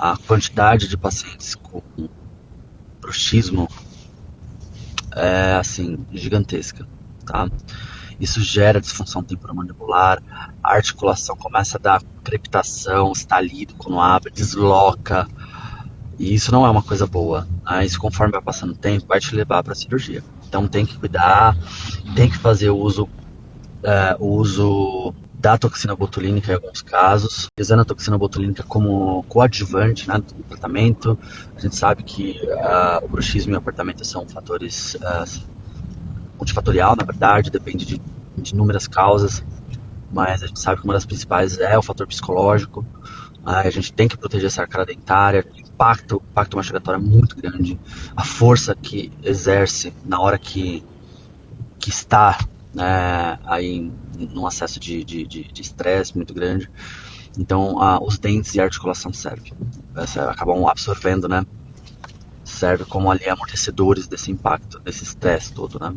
a quantidade de pacientes com bruxismo é assim gigantesca, tá? Isso gera disfunção temporomandibular, a articulação começa a dar crepitação, estalido quando abre, desloca, e isso não é uma coisa boa, né? Isso, conforme vai passando o tempo, vai te levar para a cirurgia. Então tem que cuidar, tem que fazer o uso da toxina botulínica em alguns casos, usando a toxina botulínica como coadjuvante, né, do tratamento. A gente sabe que o bruxismo e o apertamento são fatores multifatorial, na verdade, depende de inúmeras causas, mas a gente sabe que uma das principais é o fator psicológico. A gente tem que proteger essa arcada dentária, o impacto mastigatório é muito grande, a força que exerce na hora que está, né, aí num acesso de estresse muito grande. Então, os dentes e a articulação servem, acabam absorvendo, né? Serve como ali amortecedores desse impacto, desse estresse todo, né?